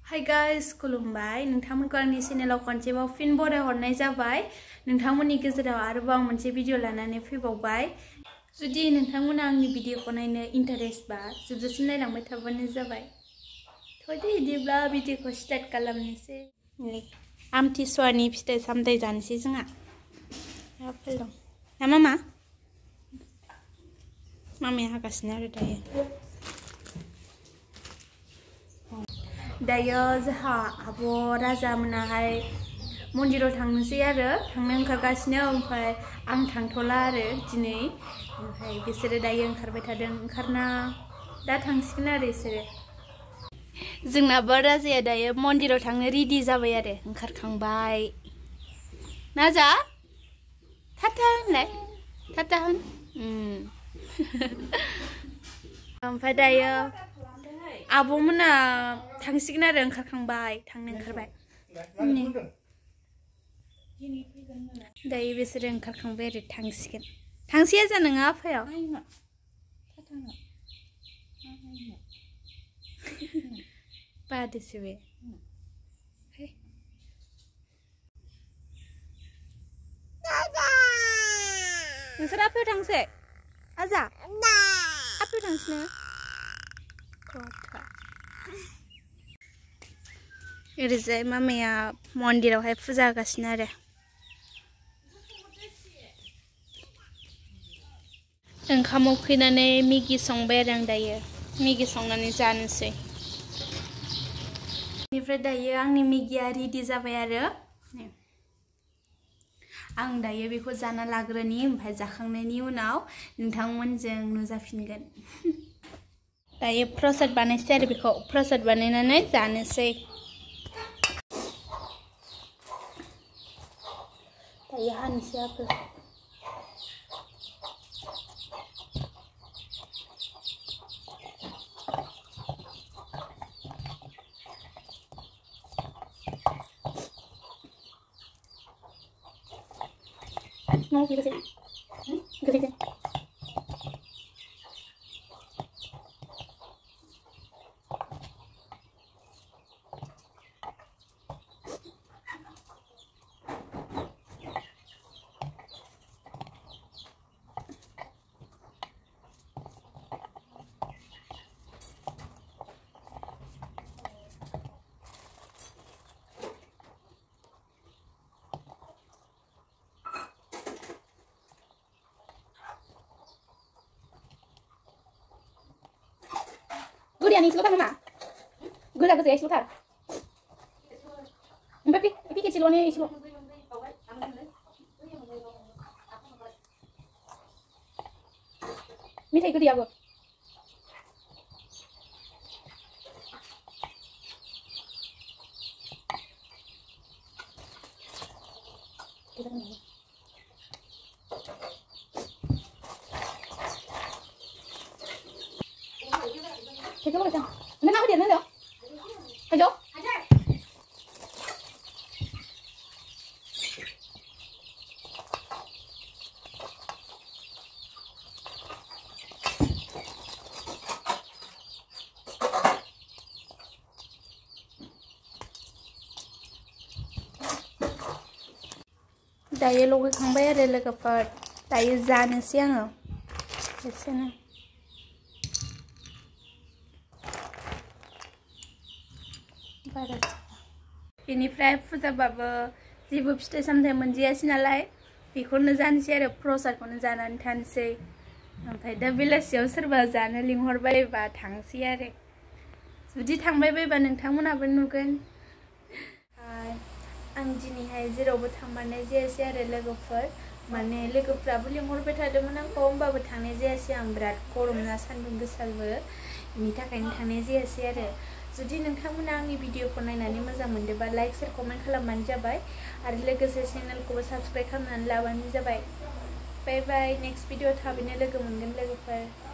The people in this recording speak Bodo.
Hi guys, खुलुमबाय नोंथांमोनखौ आंनि चेनेलाव खनसेबाव फिन बराय हरनाय जाबाय। नोंथांमोननि गेजेराव आरोबाव मोनसे भिडिअ लानानै फैबावबाय। जुदि नोंथांमोना आंनि भिडिअखौ नायनो इन्टारेस्ट बा जोबजासिम नायलांबाय थाबानो जाबाय। थ'दे बिदिब्ला भिडिअखौ स्टार्ट खालामनोसै। आमथिसुवानि फिथाइ सामथाइ जानोसै जोंहा। आपेल दं ना मामा? मामाया हागासिनो आरो दायो जोंहा आब' राजा मोनाहाय मन्दिराव थांनोसै आरो थांनो ओंखारगासिनो ओमफ्राय आं थांथ'ला आरो दिनै ओमफ्राय बिसोरो दायो ओंखारबाय थादों ओंखारना दा थांसिगोन आरो बिसोरो जोंनाबो राजाया दायो मन्दिराव थांनो रेडि जाबाय आरो ओंखारखांबाय नाजा टाटा होनलाय टाटा होन ओमफ्राय दायो आब'मोना थांसिगोन आरो ओंखारखांबाय थांनो ओंखारबाय दायो बिसोरो ओंखारखांबाय आरो थांसिगोन थांसैया जा नोङा आफायाव बादोसो बे नोंसोर आफायाव थांसै आजा आफायाव थांसै ओरैजाय मामाया मन्दिरावहाय फुजा होगासिनो आरो ओंखाम उखैनानै मेगि संबाय आरो आं दायो मेगि संनानै जानोसै बेनिफ्राय दायो आंनि मेगिया रेडि जाबाय आरो आं दायो बेखौ जाना लाग्रोनि ओमफ्राय जाखांनायनि उनाव नोंथांमोनजों नुजाफिनगोन दायो प्रसाद बानायसै आरो बेखौ प्रसाद बानायनानै जानोसै दायो हानोसै apple mau gitu sih gitu Godaannya istilah mama, goda goda istilah. Tapi kecilnya istilah. Minta ikut dia bu. Cái gì vậy? Nó nấu cái điện nữa được? Cái chỗ? Dayo लगायखांबाय आरो लोगोफोर दायो जानोसै आङो एसेनो बेनिफ्राय फुजाबाबो जेबो फिथाइ सामथाइ मोनजायासै नालाय बेखौनो जानोसै आरो प्रसादखौनो जानानै थानोसै ओमफ्राय दा बेलासियाव सोरबा जानो लिंहरबायबा थांसै आरो जुदि थांबाय बायबा नोंथांमोनाबो नुगोन आं दिनैहाय जेरावबो थांमारनाय जायासै आरो लोगोफोर माने लोगोफ्राबो लिंहरबाय थादोंमोन आंखौ होमबाबो थांनाय जायासै आं बिराद गरम ना सान्दुं गोसाबो बेनि थाखायनो थांनाय जायासै आरो जुदि नोंथांमोना आंनि भिडिअखौ नायनानै मोजां मोनदोंबा लाइक शेयार कमेन्ट खालामबानो जाबाय आरो लोगोसे चेनेलखौबो साबस्क्राइब खालामनानै लाबानो जाबाय बाय बाय नेक्स्ट भिडिअ थाबैनो लोगो मोनगोन लोगोफोर